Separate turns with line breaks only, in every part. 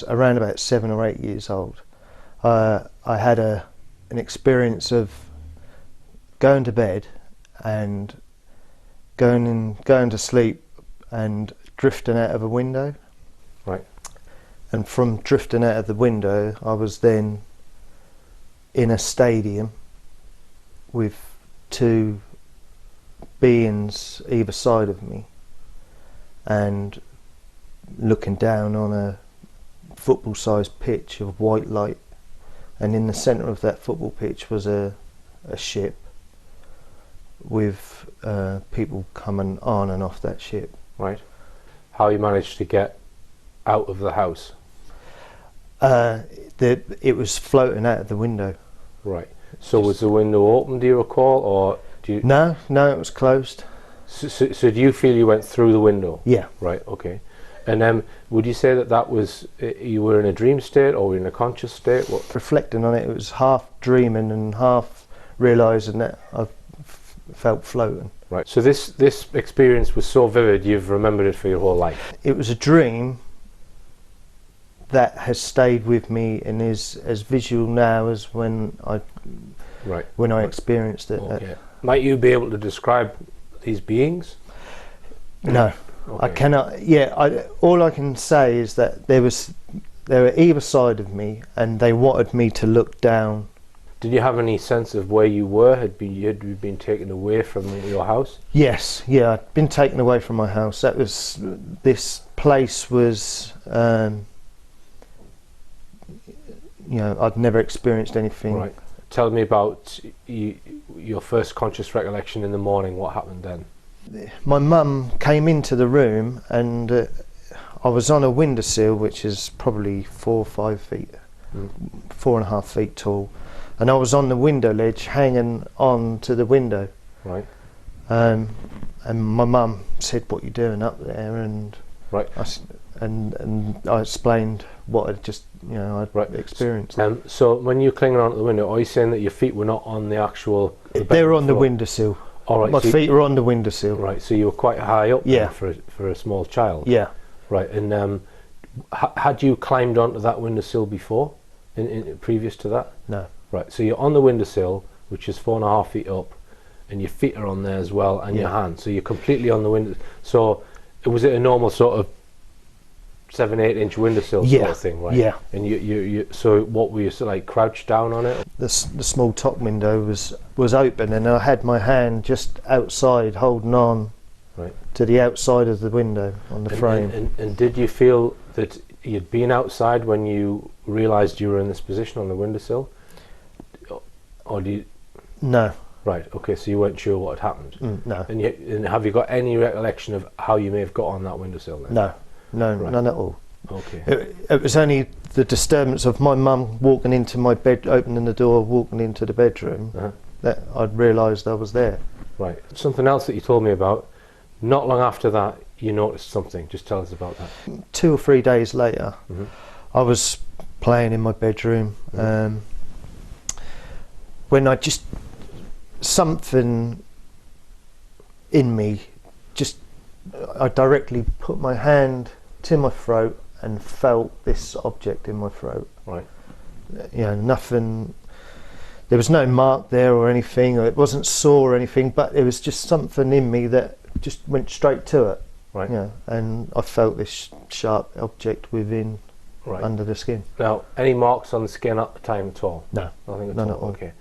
was around about 7 or 8 years old. I had an experience of going to bed and going to sleep and drifting out of a window.
Right.
And from drifting out of the window, I was then in a stadium with two beings either side of me, and looking down on a football-sized pitch of white light, and in the centre of that football pitch was a ship with people coming on and off that ship.
Right. How you managed to get out of the house?
It was floating out of the window.
Right. So was the window open, do you recall, or do you?
No, it was closed.
So do you feel you went through the window?
Yeah.
Right. Okay. And would you say that was you were in a dream state or were you in a conscious state? What?
Reflecting on it, it was half dreaming and half realising that I felt floating.
Right. So this experience was so vivid, you've remembered it for your whole life.
It was a dream that has stayed with me and is as visual now as when I experienced it.
Okay. Might you be able to describe these beings?
No. Okay. I cannot. Yeah, all I can say is that they were either side of me, and they wanted me to look down.
Did you have any sense of where you were? Had you been taken away from your house?
Yes, yeah, I'd been taken away from my house. This place was, I'd never experienced anything.
Right. Tell me about your first conscious recollection in the morning. What happened then?
My mum came into the room, and I was on a windowsill, which is probably 4 or 5 feet, 4.5 feet tall, and I was on the window ledge, hanging on to the window.
Right.
And my mum said, "What are you doing up there?" And
right.
I explained what I'd just, I'd experienced.
So when you're clinging onto the window, are you saying that your feet were not on the actual?
They were on the windowsill.
All right,
my feet were on the windowsill.
Right, so you were quite high up.
Yeah.
For a small child.
Yeah.
Right, and had you climbed onto that windowsill before, in previous to that?
No.
Right, so you're on the windowsill, which is 4.5 feet up, and your feet are on there as well, and your hands. So you're completely on the window. So was it a normal sort of 7-8 inch windowsill sort of thing, right?
Yeah.
And you so what were you sort of like crouched down on it?
The small top window was open, and I had my hand just outside holding on to the outside of the window on the frame.
And did you feel that you'd been outside when you realised you were in this position on the windowsill? Or do you?
No.
Right, okay, so you weren't sure what had happened?
No.
And have you got any recollection of how you may have got on that windowsill then?
No. No, none at all.
Okay.
It was only the disturbance of my mum walking into my bed, opening the door, walking into the bedroom, that I'd realised I was there.
Right. Something else that you told me about, not long after that, you noticed something. Just tell us about that.
2 or 3 days later, I was playing in my bedroom, when I just, something in me, I directly put my hand to my throat and felt this object in my throat.
Right.
Nothing, there was no mark there or anything, or it wasn't sore or anything, but it was just something in me that just went straight to it.
Right.
And I felt this sharp object within, under the skin.
Now, any marks on the skin at the time at all?
No.
Nothing at
None
all?
At all.
Okay.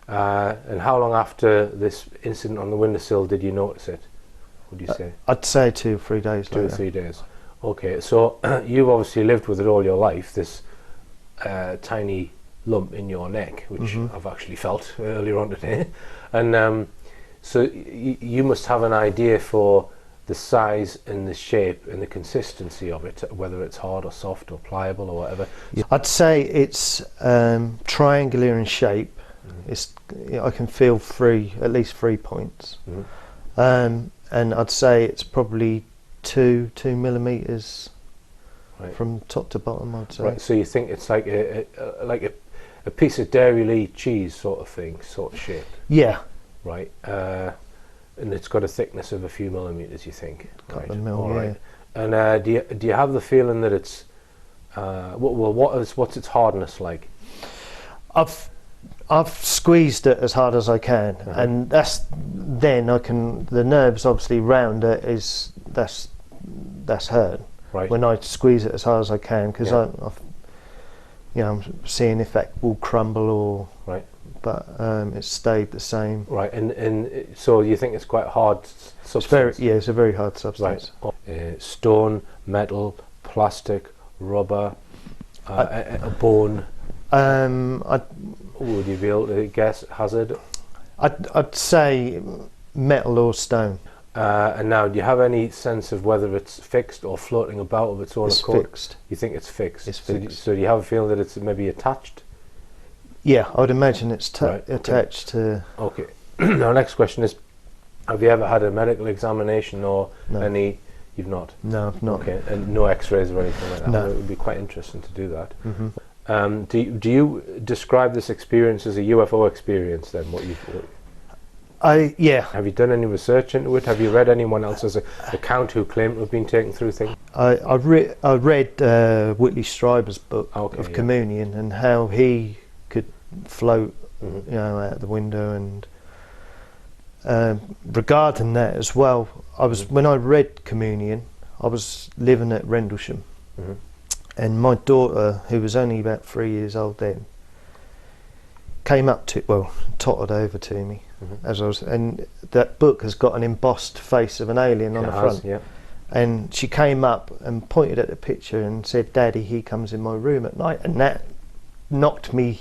And how long after this incident on the windowsill did you notice it, would you say?
I'd say 2 or 3 days
2 or
later.
3 days. Okay, so you've obviously lived with it all your life, this tiny lump in your neck, which I've actually felt earlier on today. And so you must have an idea for the size and the shape and the consistency of it, whether it's hard or soft or pliable or whatever.
I'd say it's triangular in shape. I can feel at least 3 points. And I'd say it's probably 2 millimeters from top to bottom, I'd say.
Right, so you think it's like a piece of Dairy cheese sort of thing, sort of shape?
Yeah.
Right, and it's got a thickness of a few millimeters, you think?
Couple of mil, yeah.
And do you have the feeling that it's What's its hardness like?
I've squeezed it as hard as I can, and then I can. The nerves obviously round it that's hurt.
Right.
When I squeeze it as hard as I can, because I'm seeing if that will crumble or.
Right.
But it's stayed the same.
Right, and so you think it's quite hard substance?
It's a very hard substance.
Right. Stone, metal, plastic, rubber, a bone. Would you be able to guess hazard?
I'd say metal or stone.
And now, do you have any sense of whether it's fixed or floating about of its own accord?
It's fixed.
You think it's fixed?
It's fixed.
So do you have a feeling that it's maybe attached?
Yeah, I would imagine it's attached to...
Okay. Our next question is, have you ever had a medical examination or any... You've not?
No, I've not.
Okay, and no x-rays or anything like that?
No.
It would be quite interesting to do that. Do you describe this experience as a UFO experience then?
Yeah.
Have you done any research into it? Have you read anyone else's account who claim to have been taken through things?
I read Whitley Strieber's book of Communion and how he could float, out the window, and regarding that as well, when I read Communion, I was living at Rendlesham, and my daughter, who was only about 3 years old then, came up tottered over to me as I was, and that book has got an embossed face of an alien on the front.
Yeah.
And she came up and pointed at the picture and said, "Daddy, he comes in my room at night," and that knocked me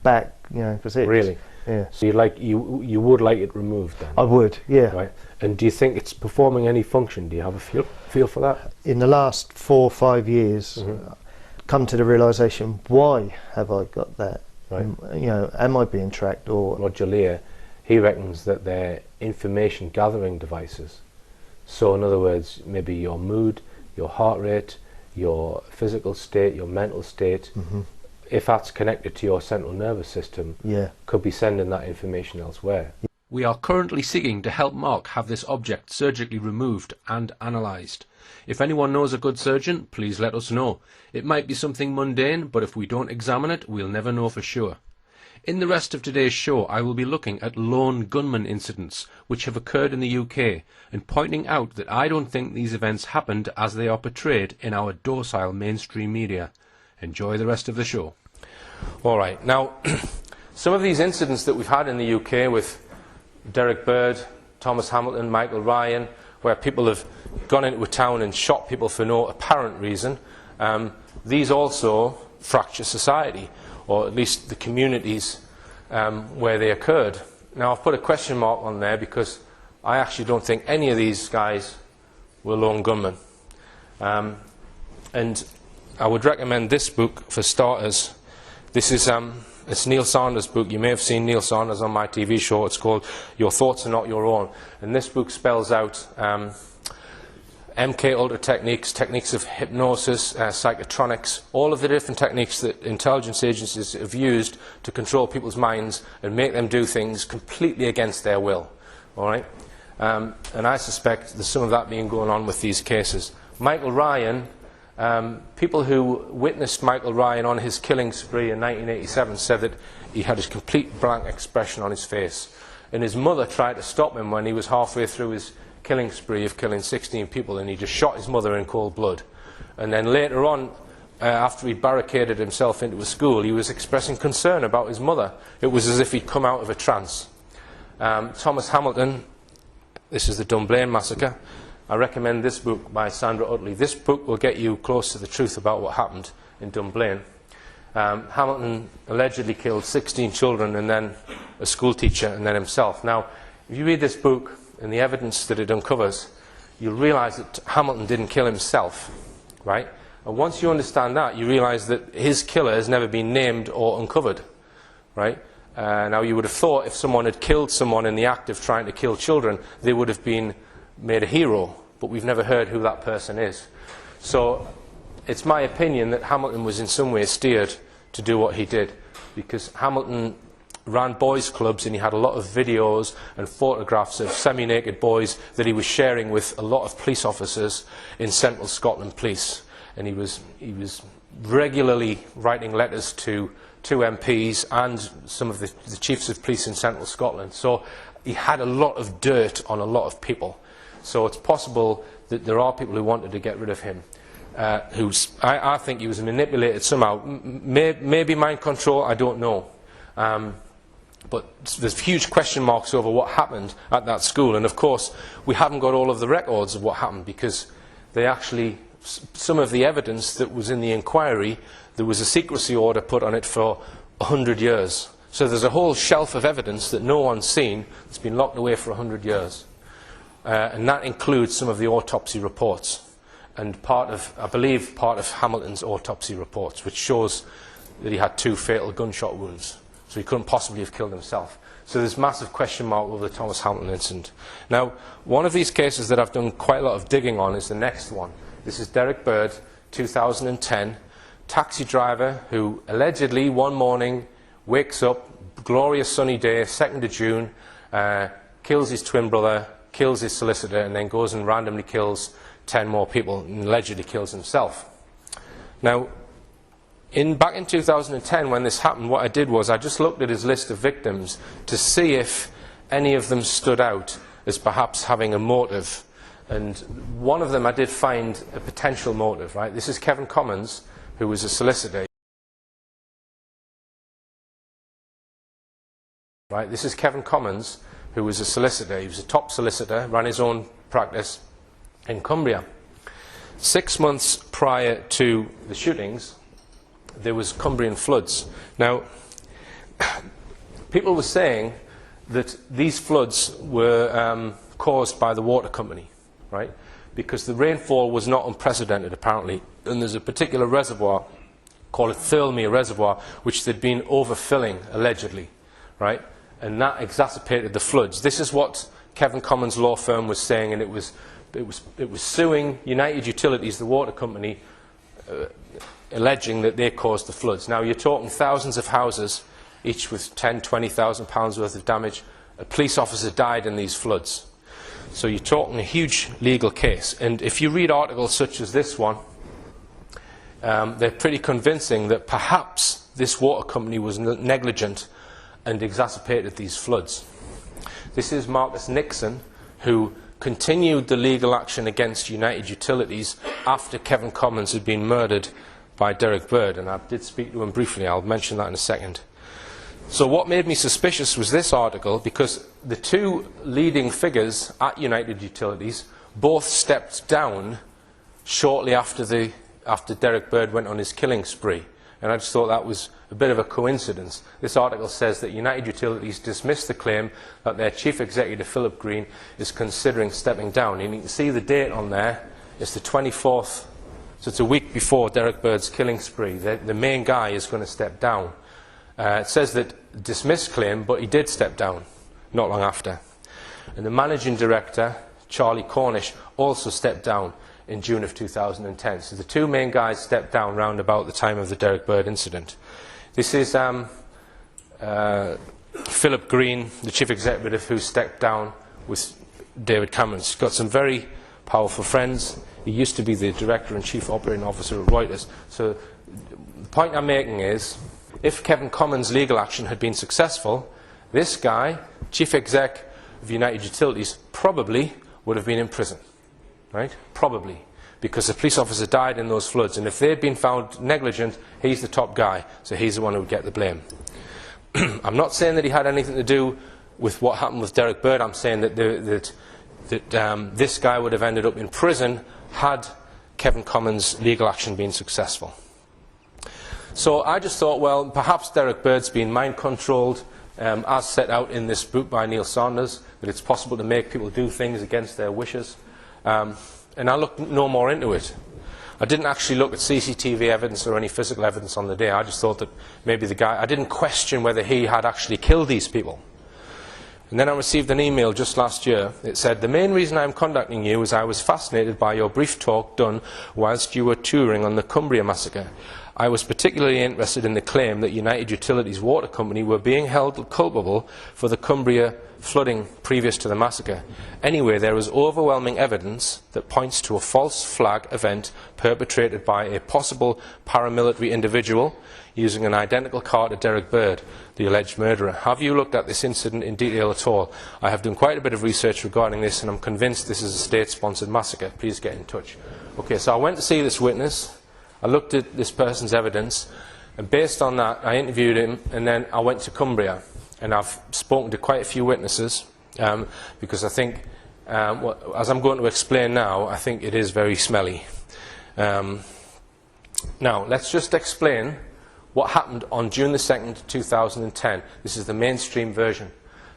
back, because
really,
yeah.
So you would like it removed then?
I would, yeah.
Right. And do you think it's performing any function? Do you have a feel for that?
In the last 4 or 5 years, come to the realisation: why have I got that?
Right.
Am I being tracked? Or
Roger Lear, he reckons that they're information gathering devices. So in other words, maybe your mood, your heart rate, your physical state, your mental state, if that's connected to your central nervous system, could be sending that information elsewhere.
We are currently seeking to help Mark have this object surgically removed and analysed. If anyone knows a good surgeon, please let us know. It might be something mundane, but if we don't examine it, we'll never know for sure. In the rest of today's show, I will be looking at lone gunman incidents which have occurred in the UK and pointing out that I don't think these events happened as they are portrayed in our docile mainstream media. Enjoy the rest of the show.
All right. Now, some of these incidents that we've had in the UK with Derrick Bird, Thomas Hamilton, Michael Ryan, where people have gone into a town and shot people for no apparent reason, these also fracture society, or at least the communities where they occurred. Now, I've put a question mark on there because I actually don't think any of these guys were lone gunmen. And I would recommend this book for starters. This is it's Neil Sanders' book. You may have seen Neil Sanders on my TV show. It's called Your Thoughts Are Not Your Own. And this book spells out MK Ultra techniques, techniques of hypnosis, psychotronics, all of the different techniques that intelligence agencies have used to control people's minds and make them do things completely against their will. All right? And I suspect there's some of that being going on with these cases. Michael Ryan, people who witnessed Michael Ryan on his killing spree in 1987 said that he had a complete blank expression on his face. And his mother tried to stop him when he was halfway through his killing spree of killing 16 people, and he just shot his mother in cold blood. And then later on, after he barricaded himself into a school, he was expressing concern about his mother. It was as if he'd come out of a trance. Thomas Hamilton, this is the Dunblane Massacre. I recommend this book by Sandra Utley. This book will get you close to the truth about what happened in Dunblane. Hamilton allegedly killed 16 children and then a school teacher and then himself. Now, if you read this book and the evidence that it uncovers, you'll realise that Hamilton didn't kill himself, right? And once you understand that, you realise that his killer has never been named or uncovered, right? Now, you would have thought if someone had killed someone in the act of trying to kill children, they would have been made a hero, but we've never heard who that person is. So it's my opinion that Hamilton was in some way steered to do what he did, because Hamilton ran boys' clubs and he had a lot of videos and photographs of semi-naked boys that he was sharing with a lot of police officers in Central Scotland Police, and he was regularly writing letters to MPs and some of the chiefs of police in central Scotland. So he had a lot of dirt on a lot of people. So it's possible that there are people who wanted to get rid of him. I think he was manipulated somehow. Maybe mind control, I don't know. But there's huge question marks over what happened at that school. And of course, we haven't got all of the records of what happened, because they actually, some of the evidence that was in the inquiry, there was a secrecy order put on it for 100 years. So there's a whole shelf of evidence that no one's seen that's been locked away for 100 years. And that includes some of the autopsy reports. And part of, I believe, part of Hamilton's autopsy reports, which shows that he had 2 fatal gunshot wounds. So he couldn't possibly have killed himself. So there's massive question mark over the Thomas Hamilton incident. Now, one of these cases that I've done quite a lot of digging on is the next one. This is Derrick Bird, 2010. Taxi driver who allegedly one morning wakes up, glorious sunny day, 2nd of June, kills his twin brother, kills his solicitor, and then goes and randomly kills 10 more people and allegedly kills himself. Now, back in 2010 when this happened, what I did was I just looked at his list of victims to see if any of them stood out as perhaps having a motive. And one of them I did find a potential motive, right? This is Kevin Commons, who was a solicitor. Right, this is Kevin Commons, who was a solicitor. He was a top solicitor, ran his own practice in Cumbria. 6 months prior to the shootings, there was Cumbrian floods. Now, people were saying that these floods were caused by the water company, right? Because the rainfall was not unprecedented, apparently. And there's a particular reservoir called a Thirlmere Reservoir, which they'd been overfilling, allegedly, right? And that exacerbated the floods. This is what Kevin Commons' law firm was saying, and it was suing United Utilities, the water company, alleging that they caused the floods. Now, you're talking thousands of houses, each with £10,000–20,000 worth of damage. A police officer died in these floods. So you're talking a huge legal case. And if you read articles such as this one, they're pretty convincing that perhaps this water company was negligent and exacerbated these floods. This is Marcus Nixon, who continued the legal action against United Utilities after Kevin Commons had been murdered by Derrick Bird, and I did speak to him briefly. I'll mention that in a second. So what made me suspicious was this article, because the 2 leading figures at United Utilities both stepped down shortly after Derrick Bird went on his killing spree. And I just thought that was a bit of a coincidence. This article says that United Utilities dismissed the claim that their chief executive, Philip Green, is considering stepping down. And you can see the date on there. It's the 24th, so it's a week before Derrick Bird's killing spree. The main guy is going to step down. It says that dismissed claim, but he did step down not long after. And the managing director, Charlie Cornish, also stepped down in June of 2010. So the 2 main guys stepped down round about the time of the Derrick Bird incident. This is Philip Green, the chief executive, who stepped down with David Cameron. He's got some very powerful friends. He used to be the director and chief operating officer at Reuters. So the point I'm making is, if Kevin Commons' legal action had been successful, this guy, chief exec of United Utilities, probably would have been in prison. Right? Probably. Because the police officer died in those floods, and if they'd been found negligent, he's the top guy, so he's the one who would get the blame. I'm not saying that he had anything to do with what happened with Derrick Bird. I'm saying that, this guy would have ended up in prison had Kevin Commons' legal action been successful. So I just thought, well, perhaps Derrick Bird's been mind-controlled, as set out in this book by Neil Saunders, that it's possible to make people do things against their wishes. And I looked no more into it. I didn't actually look at CCTV evidence or any physical evidence on the day. I just thought that maybe the guy, I didn't question whether he had actually killed these people. And then I received an email just last year. It said, "The main reason I'm contacting you is I was fascinated by your brief talk done whilst you were touring on the Cumbria massacre.
I was particularly interested in the claim that United Utilities Water Company were being held culpable for the Cumbria flooding previous to the massacre. Anyway, there is overwhelming evidence that points to a false flag event perpetrated by a possible paramilitary individual using an identical car to Derrick Bird, the alleged murderer. Have you looked at this incident in detail at all? I have done quite a bit of research regarding this and I'm convinced this is a state-sponsored massacre. Please get in touch. Okay, so I went to see this witness, I looked at this person's evidence, and based on that I interviewed him, and then I went to Cumbria. And I've spoken to quite a few witnesses because I think, as I'm going to explain now, I think it is very smelly. Now, let's just explain what happened on June the 2nd, 2010. This is the mainstream version.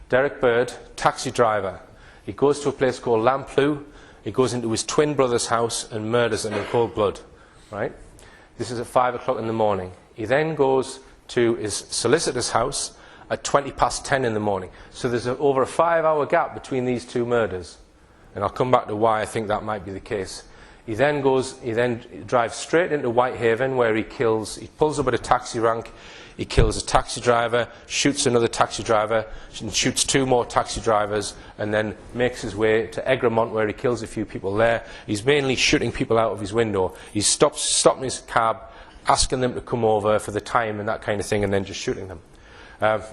Derrick Bird, taxi driver. He goes to a place called Lamplugh. He goes into his twin brother's house and murders him in cold blood. Right? This is at 5 o'clock in the morning. He then goes to his solicitor's house at 10:20 in the morning. So there's over a 5-hour gap between these two murders. And I'll come back to why I think that might be the case. He then drives straight into Whitehaven where he pulls up at a taxi rank, he kills a taxi driver, shoots another taxi driver, and shoots 2 more taxi drivers, and then makes his way to Egremont where he kills a few people there. He's mainly shooting people out of his window. He's stopping his cab, asking them to come over for the time and that kind of thing, and then just shooting them.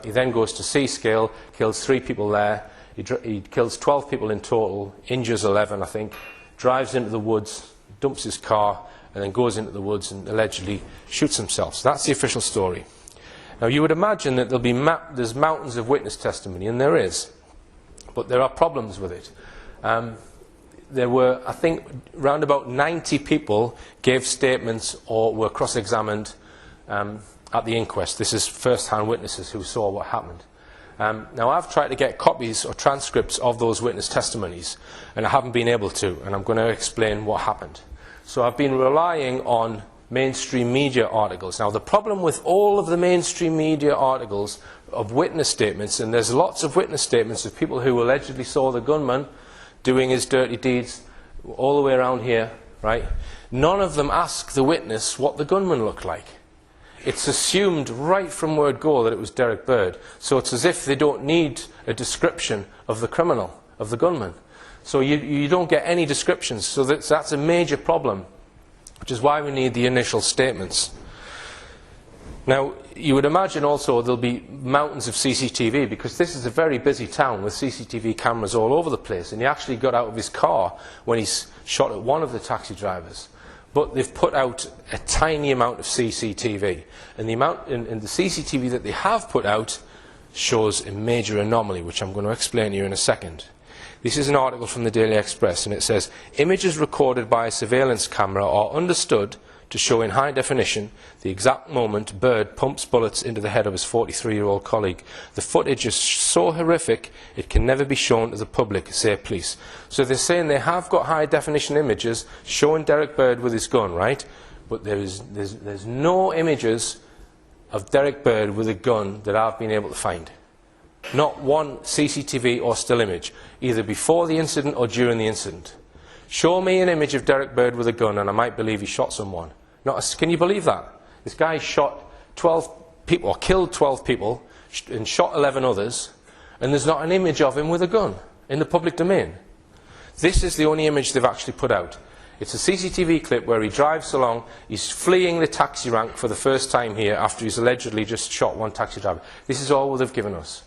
He then goes to Seascale, kills 3 people there, he kills 12 people in total, injures 11 I think, drives into the woods, dumps his car, and then goes into the woods and allegedly shoots himself. So that's the official story. Now you would imagine that there's mountains of witness testimony, and there is, but there are problems with it. There were, I think, around about 90 people gave statements or were cross-examined at the inquest. This is first-hand witnesses who saw what happened. Now I've tried to get copies or transcripts of those witness testimonies and I haven't been able to, and I'm going to explain what happened. So I've been relying on mainstream media articles. Now the problem with all of the mainstream media articles of witness statements, and there's lots of witness statements of people who allegedly saw the gunman doing his dirty deeds all the way around here, right? None of them ask the witness what the gunman looked like. It's assumed right from word go that it was Derrick Bird. So it's as if they don't need a description of the criminal, of the gunman. So you don't get any descriptions. So that's a major problem, which is why we need the initial statements. Now, you would imagine also there'll be mountains of CCTV, because this is a very busy town with CCTV cameras all over the place. And he actually got out of his car when he shot at one of the taxi drivers. But they've put out a tiny amount of CCTV, and the CCTV that they have put out shows a major anomaly, which I'm going to explain to you in a second. This is an article from the Daily Express, and it says, images recorded by a surveillance camera are understood to show in high definition the exact moment Bird pumps bullets into the head of his 43-year-old colleague. The footage is so horrific it can never be shown to the public, say police. So they're saying they have got high definition images showing Derrick Bird with his gun, right? But there's no images of Derrick Bird with a gun that I've been able to find. Not one CCTV or still image, either before the incident or during the incident. Show me an image of Derrick Bird with a gun and I might believe he shot someone. Can you believe that? This guy shot 12 people, or killed 12 people, and shot 11 others, and there's not an image of him with a gun in the public domain. This is the only image they've actually put out. It's a CCTV clip where he drives along, he's fleeing the taxi rank for the first time here after he's allegedly just shot one taxi driver. This is all they've given us.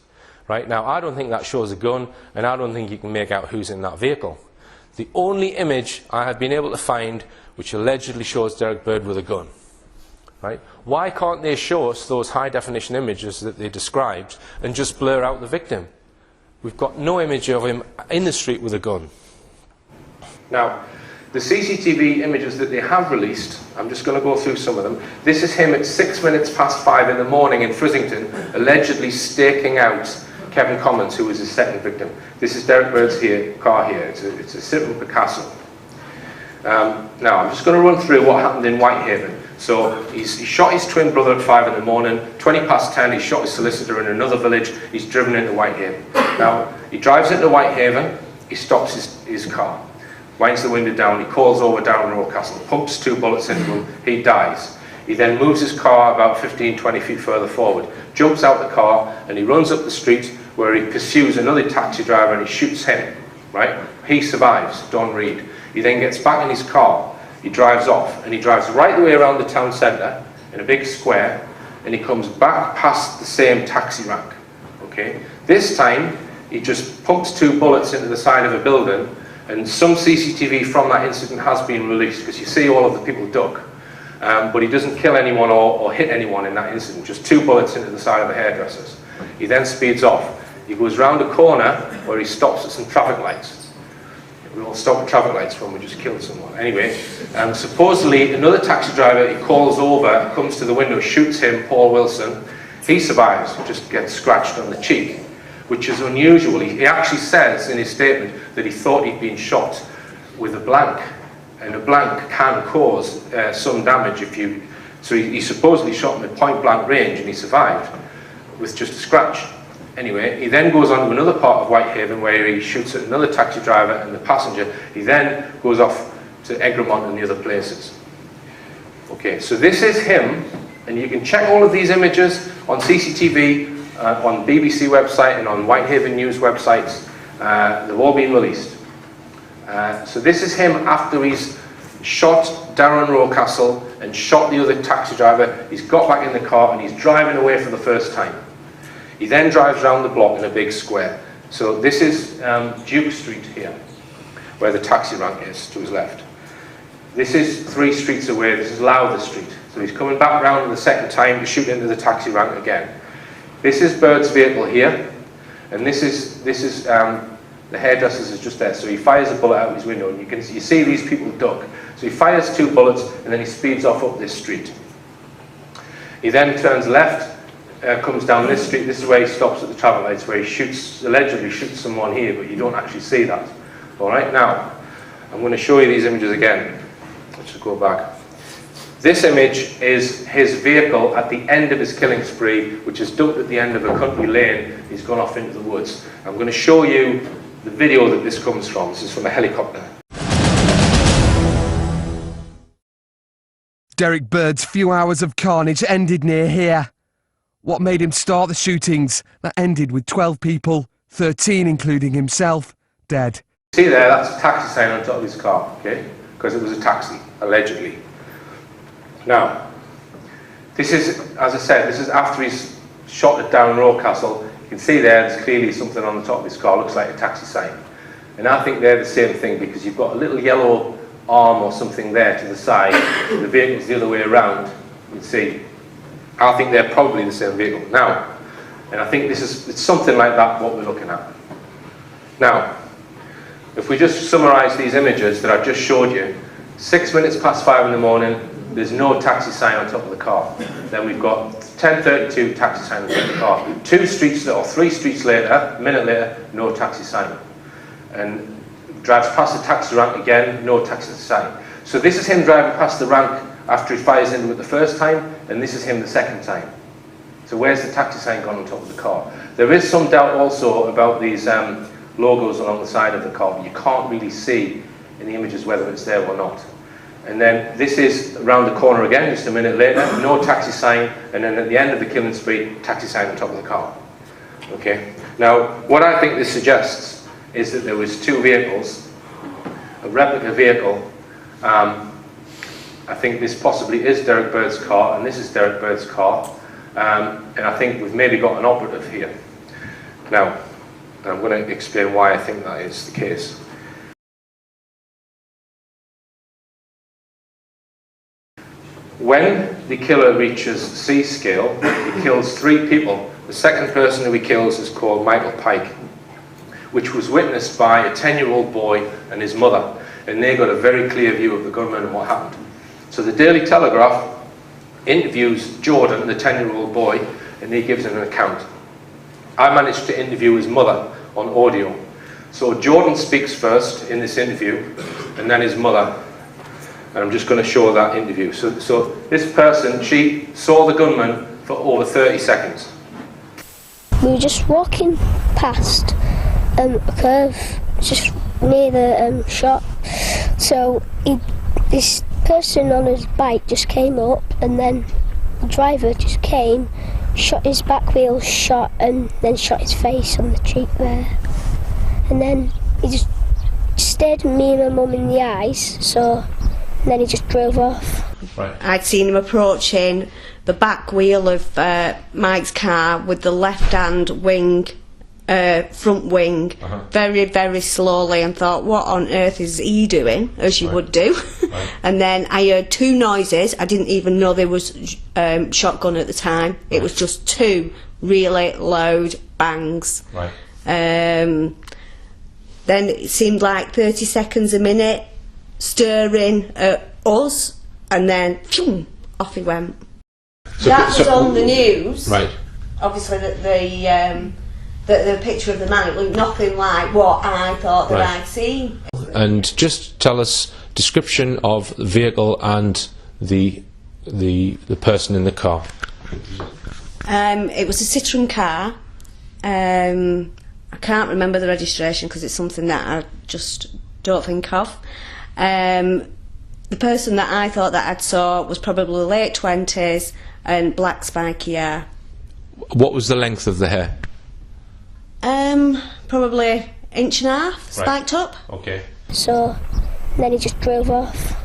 Right? Now, I don't think that shows a gun, and I don't think you can make out who's in that vehicle. The only image I have been able to find which allegedly shows Derrick Bird with a gun. Right? Why can't they show us those high definition images that they described and just blur out the victim? We've got no image of him in the street with a gun. Now, the CCTV images that they have released, I'm just going to go through some of them. This is him at 6 minutes past 5 in the morning in Frizzington, allegedly staking out Kevin Commons, who was his second victim. This is Derrick Bird's car here. It's a Citroen Picasso. Now, I'm just going to run through what happened in Whitehaven. So, he shot his twin brother at 5 in the morning, 20 past 10, he shot his solicitor in another village, he's driven into Whitehaven. Now, he drives into Whitehaven, he stops his car, winds the window down, he calls over down Rocastle, pumps 2 bullets into him, he dies.
He then moves his car about 15-20 feet further forward, jumps out the car, and he runs up the street where he pursues another taxi driver and he shoots him, right? He survives, Don Reed. He then gets back in his car, he drives off, and he drives right the way around the town centre in a big square, and he comes back past the same taxi rank, okay? This time, he just pumps 2 bullets into the side of a building, and some CCTV from that incident has been released, because you see all of the people duck. But he doesn't kill anyone or hit anyone in that incident, just 2 bullets into the side of the hairdressers. He then speeds off. He goes round a corner where he stops at some traffic lights. We all stop at traffic lights when we just killed someone. Anyway, supposedly another taxi driver, he calls over, comes to the window, shoots him, Paul Wilson. He survives, just gets scratched on the cheek, which is unusual. He actually says in his statement that he thought he'd been shot with a blank. And a blank can cause some damage if you... So he supposedly shot him at point blank range and he survived with just a scratch. Anyway, he then goes on to another part of Whitehaven where he shoots at another taxi driver and the passenger. He then goes off to Egremont and the other places. Okay, so this is him, and you can check all of these images on CCTV, on BBC website and on Whitehaven News websites. They've all been released. So this is him after he's shot Darren Rocastle and shot the other taxi driver. He's got back in the car and he's driving away for the first time. He then drives around the block in a big square. So this is Duke Street here, where the taxi rank is to his left. This is 3 streets away. This is Lowther Street. So he's coming back round the second time to shoot into the taxi rank again. This is Bird's vehicle here, and this is the hairdressers is just there. So he fires a bullet out his window, and you see these people duck. So he fires 2 bullets, and then he speeds off up this street. He then turns left, comes down this street. This is where he stops at the traffic lights, where he allegedly shoots someone here, but you don't actually see that. All right, now I'm going to show you these images again. Let's just go back. This image is his vehicle at the end of his killing spree, which is dumped at the end of a country lane. He's gone off into the woods. I'm going to show you the video that this comes from. This is from a helicopter.
Derrick Bird's few hours of carnage ended near here. What made him start the shootings that ended with 12 people, 13 including himself, dead?
See there, that's a taxi sign on top of his car, okay? Because it was a taxi, allegedly. Now, this is, as I said, this is after he's shot at Darren Rocastle. You can see there's clearly something on the top of his car, looks like a taxi sign. And I think they're the same thing, because you've got a little yellow arm or something there to the side, the vehicle's the other way around, you can see. I think they're probably the same vehicle. Now, and I think it's something like that what we're looking at. Now, if we just summarise these images that I've just showed you, 6 minutes past 5 in the morning, there's no taxi sign on top of the car. Then we've got 10:32 taxi sign on top of the car. 2 streets or 3 streets later, a minute later, no taxi sign. And drives past the taxi rank again, no taxi sign. So this is him driving past the rank after he fires into it the first time, and this is him the second time. So where's the taxi sign gone on top of the car? There is some doubt also about these logos along the side of the car, but you can't really see in the images whether it's there or not. And then this is around the corner again, just a minute later, no taxi sign, and then at the end of the killing spree, taxi sign on top of the car. Okay. Now, what I think this suggests is that there was 2 vehicles, a replica vehicle. I think this possibly is Derrick Bird's car, and this is Derrick Bird's car. And I think we've maybe got an operative here. Now, I'm going to explain why I think that is the case. When the killer reaches C scale, he kills 3 people. The second person who he kills is called Michael Pike, which was witnessed by a 10-year-old boy and his mother, and they got a very clear view of the gunman and what happened. So the Daily Telegraph interviews Jordan, the 10-year-old boy, and he gives an account. I managed to interview his mother on audio. So Jordan speaks first in this interview, and then his mother. And I'm just going to show that interview. So this person, she saw the gunman for over 30 seconds.
We were just walking past a curve just near the shop. So this person on his bike just came up, and then the driver just came, shot his back wheel shot, and then shot his face on the cheek there. And then he just stared me and my mum in the eyes, so and then he just drove off.
Right.
I'd seen him approaching the back wheel of Mike's car with the left-hand wing, front wing, very, very slowly, and thought, what on earth is he doing, as you would do. And then I heard two noises. I didn't even know there was shotgun at the time. It was just two really loud bangs.
Right.
Then it seemed like 30 seconds a minute, stirring at us, and then phew, off he went.
So,
that was on the news.
Right.
Obviously, the picture of the man, it looked nothing like what I thought that I'd seen.
And just tell us description of the vehicle and the person in the car.
It was a Citroen car. I can't remember the registration because it's something that I just don't think of. The person that I thought that I'd saw was probably late 20s and black spiky hair.
What was the length of the hair?
Probably inch and a half, spiked up.
Okay.
So then he just drove off.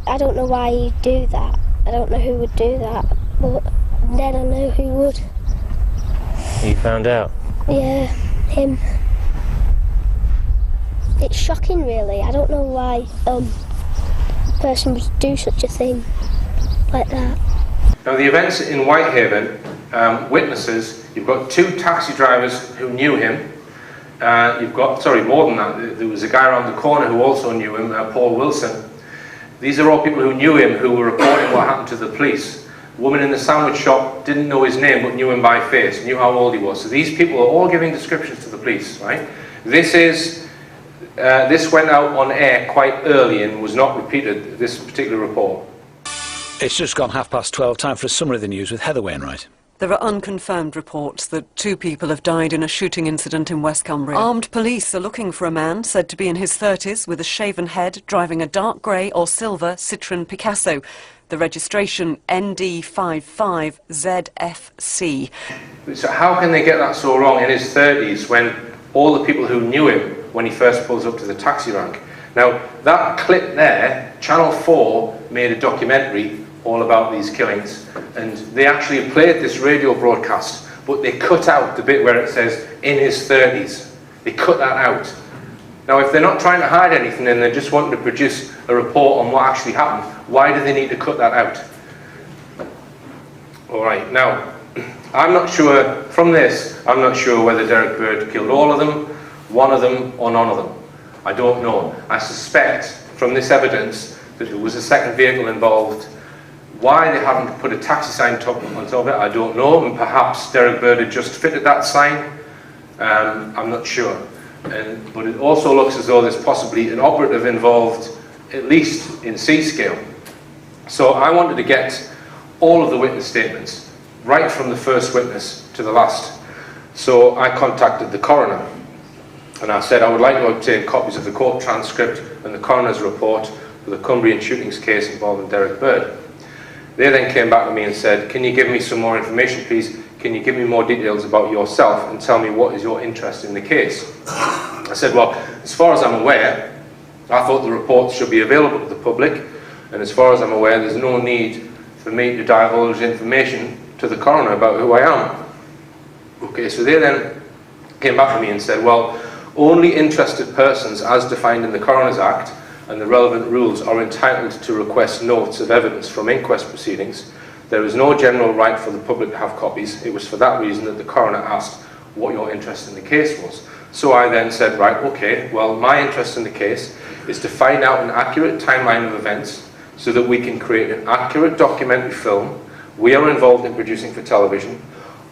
I don't know why he'd do that. I don't know who would do that, but then I know who would.
You found out?
Yeah, him. It's shocking, really. I don't know why a person would do such a thing like that.
Now, the events in Whitehaven, witnesses, you've got two taxi drivers who knew him. You've got, sorry, more than that, there was a guy around the corner who also knew him, Paul Wilson. These are all people who knew him, who were reporting what happened to the police. The woman in the sandwich shop didn't know his name, but knew him by face, knew how old he was. So these people are all giving descriptions to the police, right? This went out on air quite early and was not repeated, this particular report.
It's just gone 12:30. Time for a summary of the news with Heather Wainwright.
There are unconfirmed reports that 2 people have died in a shooting incident in West Cumbria. Armed police are looking for a man said to be in his 30s with a shaven head, driving a dark grey or silver Citroen Picasso. The registration ND55ZFC.
So how can they get that so wrong in his 30s when all the people who knew him when he first pulls up to the taxi rank? Now, that clip there, Channel 4 made a documentary all about these killings, and they actually played this radio broadcast, but they cut out the bit where it says in his 30s. They cut that out. Now, if they're not trying to hide anything and they're just wanting to produce a report on what actually happened, why do they need to cut that out? All right, now, I'm not sure, from this, I'm not sure whether Derrick Bird killed all of them, one of them, or none of them. I don't know. I suspect from this evidence that there was a second vehicle involved. Why they haven't put a taxi sign on top of it, I don't know. And perhaps Derrick Bird had just fitted that sign. I'm not sure. But it also looks as though there's possibly an operative involved, at least in C-scale. So I wanted to get all of the witness statements, right from the first witness to the last. So I contacted the coroner. And I said I would like to obtain copies of the court transcript and the coroner's report for the Cumbrian shootings case involving Derrick Bird. They then came back to me and said, can you give me some more information, please? Can you give me more details about yourself and tell me what is your interest in the case? I said, well, as far as I'm aware, I thought the reports should be available to the public, and as far as I'm aware, there's no need for me to divulge information to the coroner about who I am. Okay, so they then came back to me and said, well, only interested persons as defined in the Coroner's Act and the relevant rules are entitled to request notes of evidence from inquest proceedings. There is no general right for the public to have copies. It was for that reason that the coroner asked what your interest in the case was. So I then said, right, okay, well, my interest in the case is to find out an accurate timeline of events so that we can create an accurate documentary film we are involved in producing for television.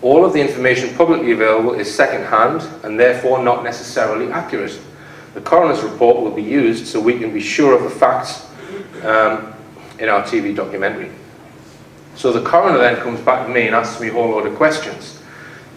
All of the information publicly available is second-hand and therefore not necessarily accurate. The coroner's report will be used so we can be sure of the facts in our TV documentary. So the coroner then comes back to me and asks me a whole load of questions.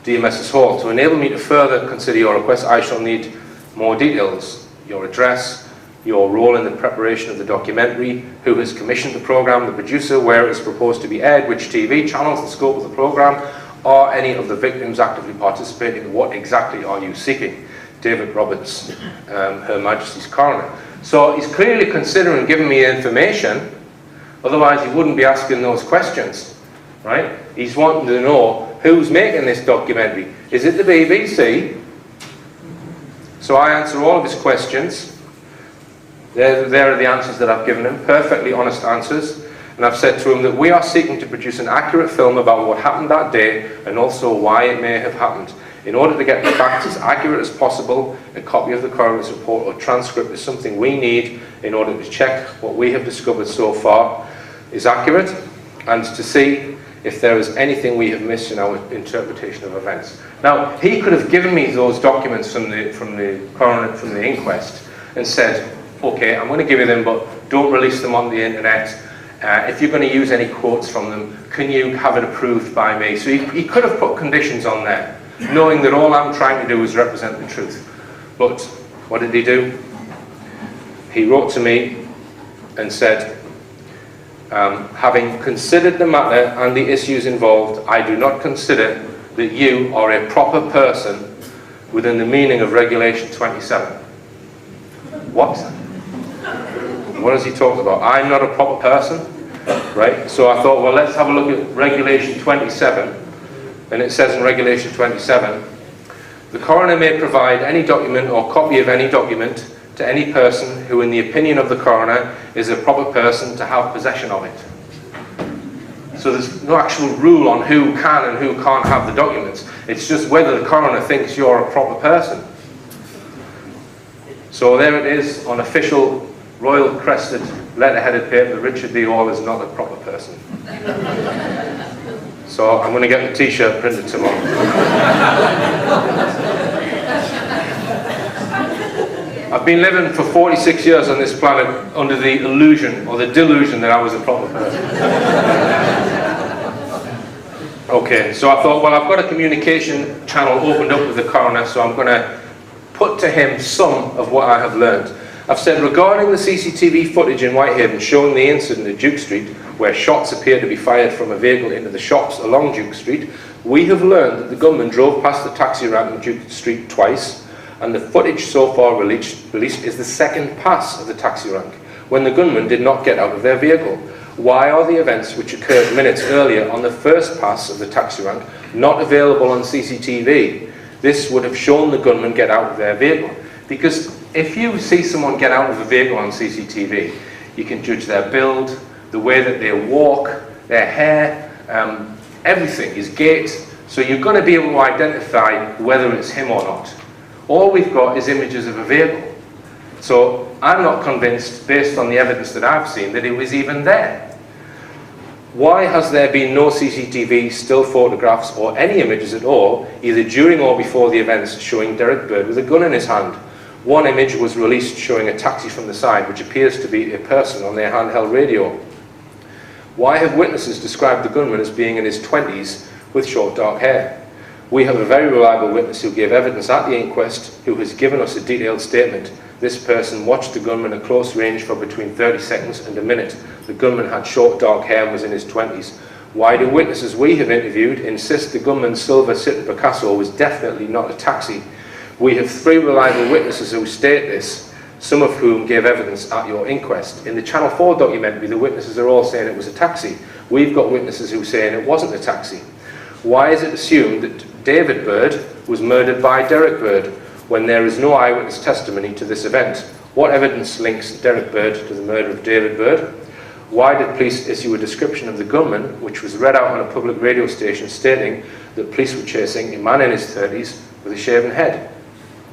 Dear Mrs. Hall, to enable me to further consider your request, I shall need more details. Your address,
your role in the preparation of the documentary, who has commissioned the programme, the producer, where it is proposed to be aired, which TV channels, the scope of the programme, are any of the victims actively participating? What exactly are you seeking? David Roberts, Her Majesty's Coroner. So he's clearly considering giving me information, otherwise he wouldn't be asking those questions, right? He's wanting to know who's making this documentary. Is it the BBC? So I answer all of his questions. There are the answers that I've given him, perfectly honest answers. And I've said to him that we are seeking to produce an accurate film about what happened that day and also why it may have happened. In order to get the facts as accurate as possible, a copy of the coroner's report or transcript is something we need in order to check what we have discovered so far is accurate and to see if there is anything we have missed in our interpretation of events. Now, he could have given me those documents from the coroner, from the inquest, and said, okay, I'm going to give you them, but don't release them on the internet. If you're going to use any quotes from them, can you have it approved by me? So he could have put conditions on there, knowing that all I'm trying to do is represent the truth. But what did he do? He wrote to me and said, having considered the matter and the issues involved, I do not consider that you are a proper person within the meaning of Regulation 27. What? What has he talked about? I'm not a proper person, right? So I thought, well, let's have a look at Regulation 27. And it says in Regulation 27, the coroner may provide any document or copy of any document to any person who, in the opinion of the coroner, is a proper person to have possession of it. So there's no actual rule on who can and who can't have the documents. It's just whether the coroner thinks you're a proper person. So there it is on official royal crested letter-headed paper, Richard D. Hall is not a proper person. So I'm going to get the t-shirt printed tomorrow. I've been living for 46 years on this planet under the illusion or the delusion that I was a proper person. Okay, so I thought, well, I've got a communication channel opened up with the coroner, so I'm going to put to him some of what I have learned. I've said, regarding the CCTV footage in Whitehaven showing the incident at Duke Street, where shots appear to be fired from a vehicle into the shops along Duke Street, we have learned that the gunman drove past the taxi rank on Duke Street twice, and the footage so far released is the second pass of the taxi rank, when the gunman did not get out of their vehicle. Why are the events which occurred minutes earlier on the first pass of the taxi rank not available on CCTV? This would have shown the gunman get out of their vehicle. Because if you see someone get out of a vehicle on CCTV, you can judge their build, the way that they walk, their hair, everything, his gait. So you're going to be able to identify whether it's him or not. All we've got is images of a vehicle. So I'm not convinced, based on the evidence that I've seen, that it was even there. Why has there been no CCTV, still photographs, or any images at all, either during or before the events, showing Derrick Bird with a gun in his hand? One image was released showing a taxi from the side, which appears to be a person on their handheld radio. Why have witnesses described the gunman as being in his 20s with short dark hair? We have a very reliable witness who gave evidence at the inquest who has given us a detailed statement. This person watched the gunman at close range for between 30 seconds and a minute. The gunman had short dark hair and was in his 20s. Why do witnesses we have interviewed insist the gunman's silver Citroen Picasso was definitely not a taxi? We have 3 reliable witnesses who state this, some of whom gave evidence at your inquest. In the Channel 4 documentary, the witnesses are all saying it was a taxi. We've got witnesses who are saying it wasn't a taxi. Why is it assumed that David Bird was murdered by Derrick Bird when there is no eyewitness testimony to this event? What evidence links Derrick Bird to the murder of David Bird? Why did police issue a description of the gunman, which was read out on a public radio station, stating that police were chasing a man in his 30s with a shaven head?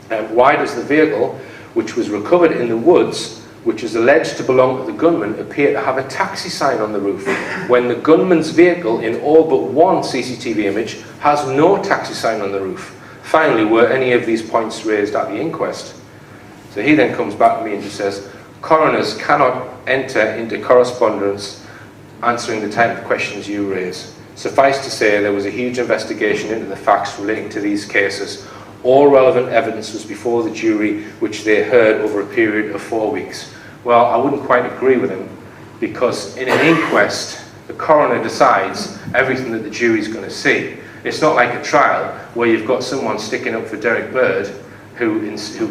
And why does the vehicle, which was recovered in the woods, which is alleged to belong to the gunman, appear to have a taxi sign on the roof, when the gunman's vehicle, in all but one CCTV image, has no taxi sign on the roof? Finally, were any of these points raised at the inquest? So he then comes back to me and just says, coroners cannot enter into correspondence answering the type of questions you raise. Suffice to say, there was a huge investigation into the facts relating to these cases.
All relevant evidence was before the jury, which they heard over a period of 4 weeks. Well, I wouldn't quite agree with him, because in an inquest, the coroner decides everything that the jury's going to see. It's not like a trial where you've got someone sticking up for Derrick Bird who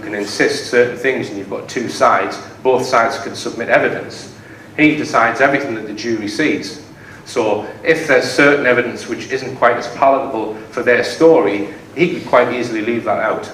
can insist certain things, and you've got two sides. Both sides can submit evidence. He decides everything that the jury sees. So if there's certain evidence which isn't quite as palatable for their story, he could quite easily leave that out.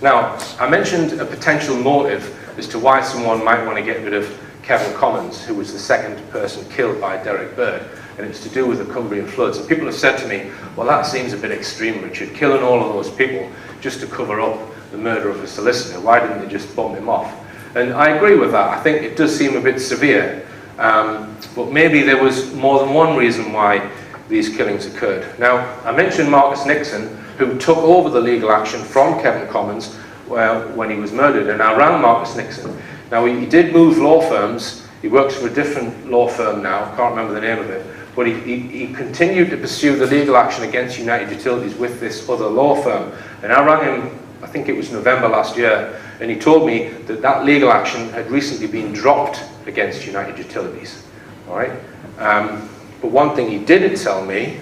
Now, I mentioned a potential motive as to why someone might want to get rid of Kevin Commons, who was the second person killed by Derrick Bird, and it's to do with the Cumbrian floods. And people have said to me, well, that seems a bit extreme, Richard, killing all of those people just to cover up the murder of a solicitor. Why didn't they just bump him off? And I agree with that. I think it does seem a bit severe, but maybe there was more than one reason why these killings occurred. Now, I mentioned Marcus Nixon, who took over the legal action from Kevin Commons when he was murdered, and I rang Marcus Nixon. Now, he did move law firms. He works for a different law firm now, can't remember the name of it, but he continued to pursue the legal action against United Utilities with this other law firm. And I rang him, I think it was November last year, and he told me that that legal action had recently been dropped against United Utilities. All right? But one thing he didn't tell me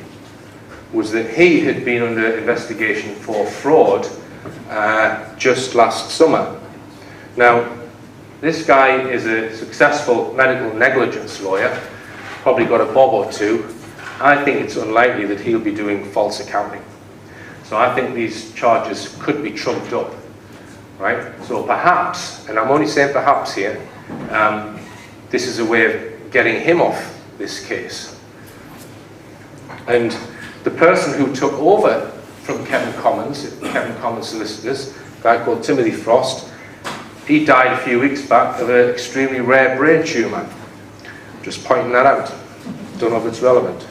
was that he had been under investigation for fraud just last summer. Now, this guy is a successful medical negligence lawyer, probably got a bob or two. I think it's unlikely that he'll be doing false accounting. So I think these charges could be trumped up, right? So perhaps, and I'm only saying perhaps here, this is a way of getting him off this case. And the person who took over from Kevin Commons solicitors, a guy called Timothy Frost, he died a few weeks back of an extremely rare brain tumour. Just pointing that out. Don't know if it's relevant.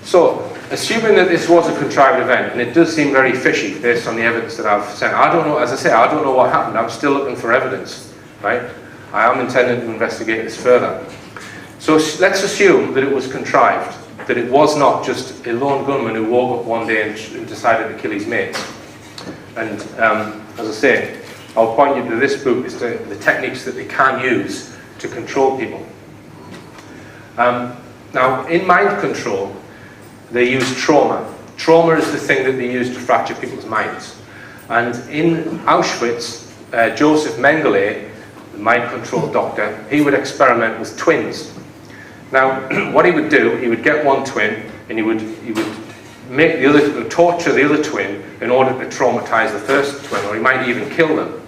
So, assuming that this was a contrived event, and it does seem very fishy based on the evidence that I've sent, I don't know, as I say, I don't know what happened. I'm still looking for evidence, right? I am intending to investigate this further. So let's assume that it was contrived, that it was not just a lone gunman who woke up one day and decided to kill his mates. And as I say, I'll point you to this book as to the techniques that they can use to control people. Now, in mind control, they use trauma. Trauma is the thing that they use to fracture people's minds. And in Auschwitz, Joseph Mengele, the mind control doctor, he would experiment with twins. Now, what he would do, he would get one twin, and he would make the other, torture the other twin in order to traumatize the first twin, or he might even kill them.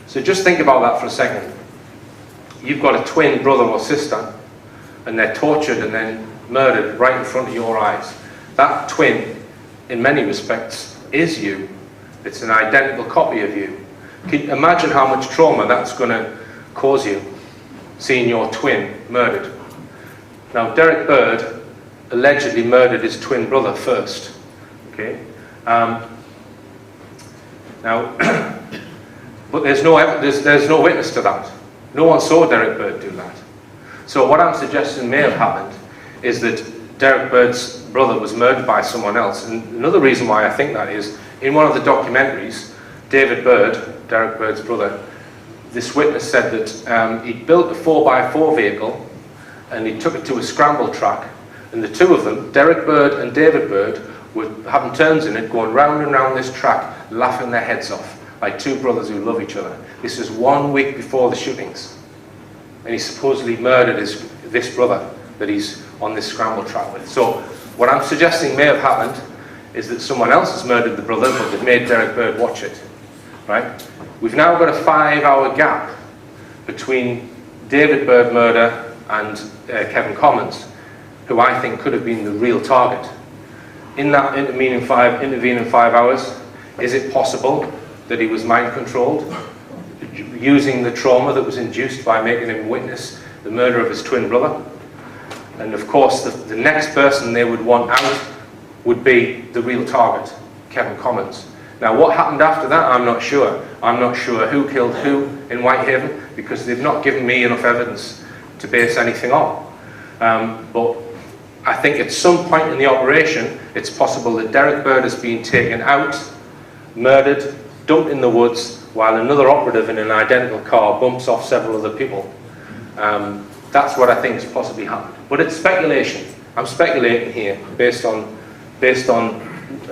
So just think about that for a second. You've got a twin brother or sister, and they're tortured and then murdered right in front of your eyes. That twin, in many respects, is you. It's an identical copy of you. Can you imagine how much trauma that's going to cause you, seeing your twin murdered? Now, Derrick Bird allegedly murdered his twin brother first. Okay. Now, but there's no witness to that. No one saw Derrick Bird do that. So what I'm suggesting may have happened is that Derrick Bird's brother was murdered by someone else. And another reason why I think that is, in one of the documentaries, David Bird, Derrick Bird's brother, this witness said that he'd built a 4x4 vehicle and he took it to a scramble track, and the two of them, Derrick Bird and David Bird, were having turns in it, going round and round this track, laughing their heads off, like two brothers who love each other. This is 1 week before the shootings, and he supposedly murdered this brother that he's on this scramble track with. So what I'm suggesting may have happened is that someone else has murdered the brother, but they've made Derrick Bird watch it, right? We've now got a 5-hour gap between David Bird murder and Kevin Commons, who I think could have been the real target. In that intervening 5 hours, is it possible that he was mind controlled, using the trauma that was induced by making him witness the murder of his twin brother? And of course, the next person they would want out would be the real target, Kevin Commons. Now, what happened after that, I'm not sure. I'm not sure who killed who in Whitehaven, because they've not given me enough evidence to base anything on. But I think at some point in the operation, it's possible that Derrick Bird has been taken out, murdered, dumped in the woods, while another operative in an identical car bumps off several other people. That's what I think has possibly happened. But it's speculation. I'm speculating here based on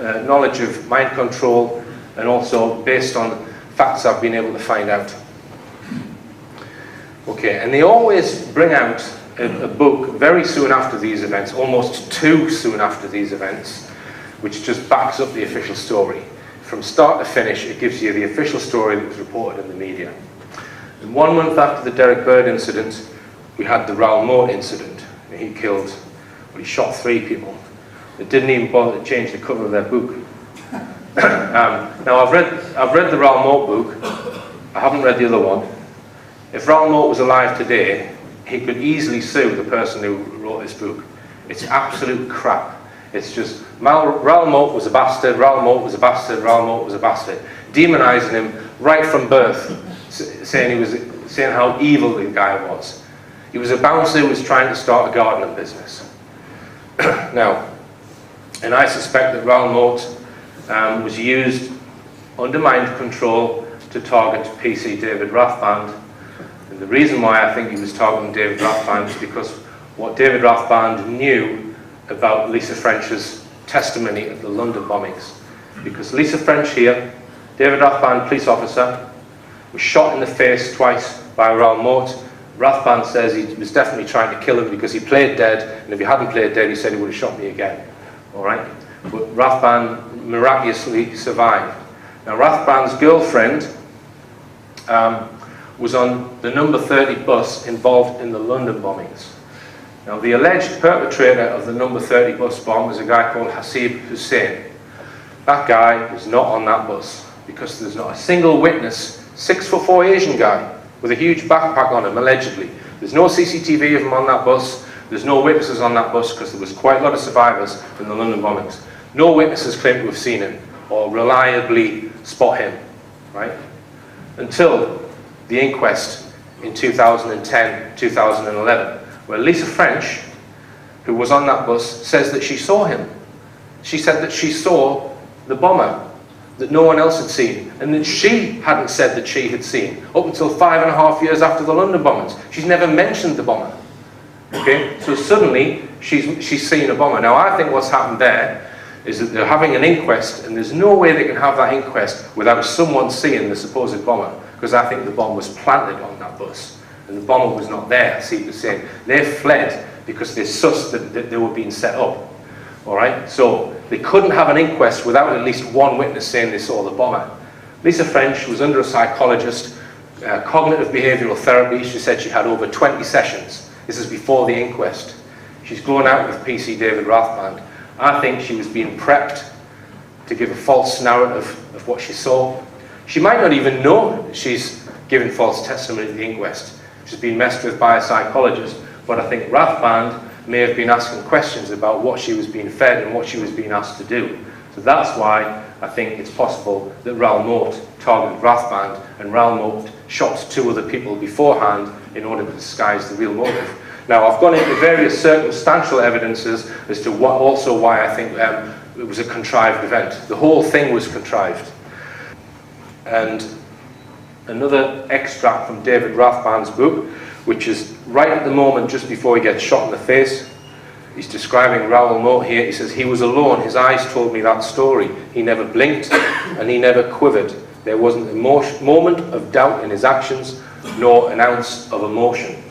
knowledge of mind control and also based on facts I've been able to find out. Okay, and they always bring out a book very soon after these events, almost too soon after these events, which just backs up the official story. From start to finish, it gives you the official story that was reported in the media. And 1 month after the Derrick Bird incident, we had the Raoul Moat incident. He killed, well, he shot 3 people. They didn't even bother to change the cover of their book. Now I've read the Raoul Moat book. I haven't read the other one. If Raoul Moat was alive today, he could easily sue the person who wrote this book. It's absolute crap. It's just, Raoul Moat was a bastard, Raoul Moat was a bastard, Raoul Moat was a bastard. Demonising him right from birth, saying how evil the guy was. He was a bouncer who was trying to start a gardening business. Now, and I suspect that Raoul Moat was used under mind control to target PC David Rathband. And the reason why I think he was targeting David Rathband is because what David Rathband knew about Lisa French's testimony at the London bombings. Because Lisa French here, David Rathband, police officer, was shot in the face twice by Raoul Moat. Rathband says he was definitely trying to kill him because he played dead, and if he hadn't played dead, he said he would have shot me again. All right? But Rathband miraculously survived. Now, Rathband's girlfriend was on the number 30 bus involved in the London bombings. Now, the alleged perpetrator of the number 30 bus bomb was a guy called Hasib Hussein. That guy was not on that bus because there's not a single witness, 6'4" Asian guy with a huge backpack on him, allegedly. There's no CCTV of him on that bus. There's no witnesses on that bus because there was quite a lot of survivors in the London bombings. No witnesses claim to have seen him or reliably spot him, right? Until the inquest in 2010, 2011, where Lisa French, who was on that bus, says that she saw him. She said that she saw the bomber that no one else had seen, and that she hadn't said that she had seen, up until 5.5 years after the London bombings. She's never mentioned the bomber. Okay? So suddenly, she's seen a bomber. Now, I think what's happened there is that they're having an inquest, and there's no way they can have that inquest without someone seeing the supposed bomber, because I think the bomb was planted on that bus, and the bomber was not there, Hasib Hussein. They fled because they sussed that they were being set up. All right? So they couldn't have an inquest without at least one witness saying they saw the bomber. Lisa French was under a psychologist, cognitive behavioural therapy. She said she had over 20 sessions. This is before the inquest. She's going out with PC David Rathband. I think she was being prepped to give a false narrative of what she saw. She might not even know she's giving false testimony at the inquest. She's been messed with by a psychologist. But I think Rathband may have been asking questions about what she was being fed and what she was being asked to do. So that's why I think it's possible that Raoul Moat targeted Rathband, and Raoul Moat shot 2 other people beforehand in order to disguise the real motive. Now, I've gone into various circumstantial evidences as to why I think it was a contrived event. The whole thing was contrived. And another extract from David Rathband's book, which is right at the moment just before he gets shot in the face. He's describing Raoul Moat here. He says, "He was alone. His eyes told me that story. He never blinked and he never quivered. There wasn't a moment of doubt in his actions, nor an ounce of emotion."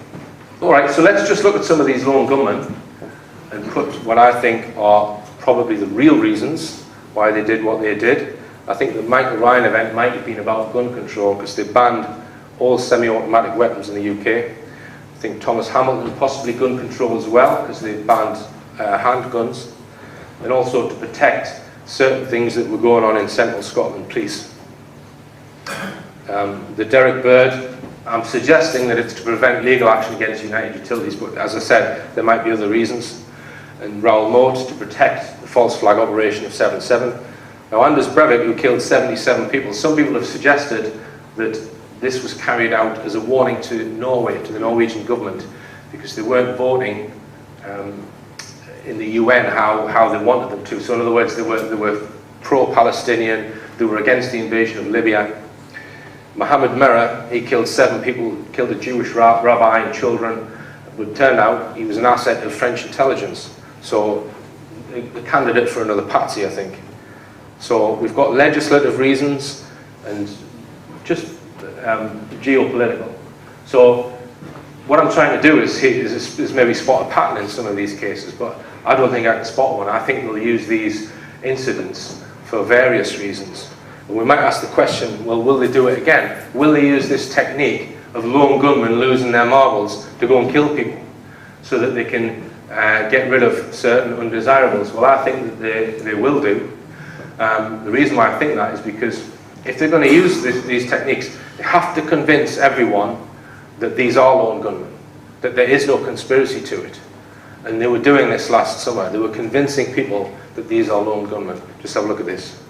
All right, so let's just look at some of these lone gunmen and put what I think are probably the real reasons why they did what they did. I think the Michael Ryan event might have been about gun control because they banned all semi-automatic weapons in the UK. I think Thomas Hamilton possibly gun control as well because they banned handguns, and also to protect certain things that were going on in Central Scotland Police. The Derrick Bird, I'm suggesting that it's to prevent legal action against United Utilities, but as I said, there might be other reasons. And Raoul Moat to protect the false flag operation of 7/7. Now, Anders Breivik, who killed 77 people, some people have suggested that this was carried out as a warning to Norway, to the Norwegian government, because they weren't voting in the UN how they wanted them to. So in other words, they were pro-Palestinian, they were against the invasion of Libya. Mohammed Merah, he killed 7 people, killed a Jewish rabbi and children. It turned out he was an asset of French intelligence. So a candidate for another patsy, I think. So we've got legislative reasons and just geopolitical. So what I'm trying to do is maybe spot a pattern in some of these cases, but I don't think I can spot one. I think they'll use these incidents for various reasons. And we might ask the question, well, will they do it again? Will they use this technique of lone gunmen losing their marbles to go and kill people so that they can get rid of certain undesirables? Well, I think that they will do. The reason why I think that is because if they're going to use these techniques, they have to convince everyone that these are lone gunmen, that there is no conspiracy to it. And they were doing this last summer. They were convincing people that these are lone gunmen. Just have a look at this.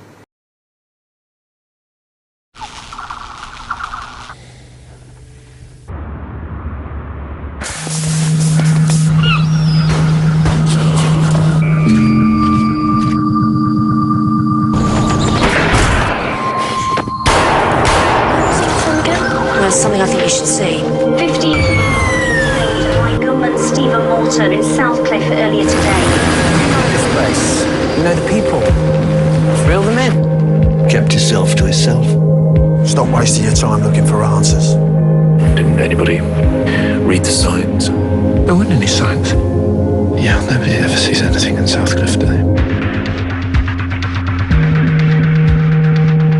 There's something I think you should see.
15 by gunman Stephen Morton in Southcliffe earlier today.
This place. You know the people. Reel them in.
Kept himself to himself.
Stop wasting your time looking for answers.
Didn't anybody read the signs?
There weren't any signs. Yeah, nobody ever sees anything in Southcliffe, do they?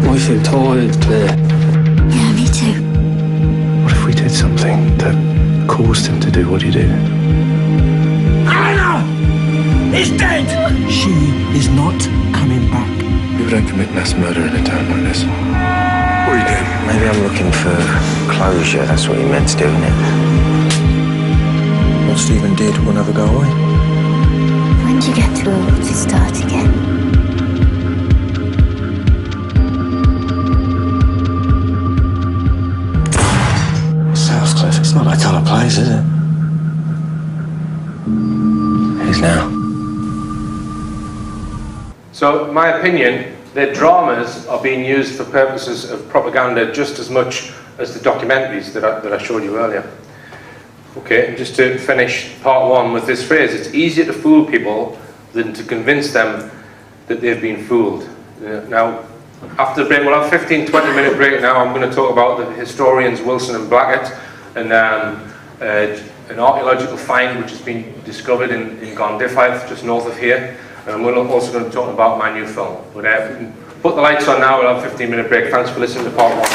I feel tired, Claire.
Yeah, me too.
What if we did something that caused him to do what he did?
Anna! He's dead!
She is not coming back.
People don't commit mass murder in a town like this. What are you doing?
Maybe I'm looking for closure. That's what you meant to do, isn't it?
What Stephen did will never go away.
When do you get to start again?
Southcliffe, it's not that kind of place, is it? It is now.
So, in my opinion, their dramas are being used for purposes of propaganda just as much as the documentaries that I showed you earlier. Okay, and just to finish part 1 with this phrase, it's easier to fool people than to convince them that they've been fooled. Now, after the break, we'll have a 15-20 minute break now. I'm going to talk about the historians Wilson and Blackett and an archaeological find which has been discovered in Glendifiath, just north of here. And we're also going to talk about my new film. But put the lights on now, we'll have a 15-minute break. Thanks for listening to part 1.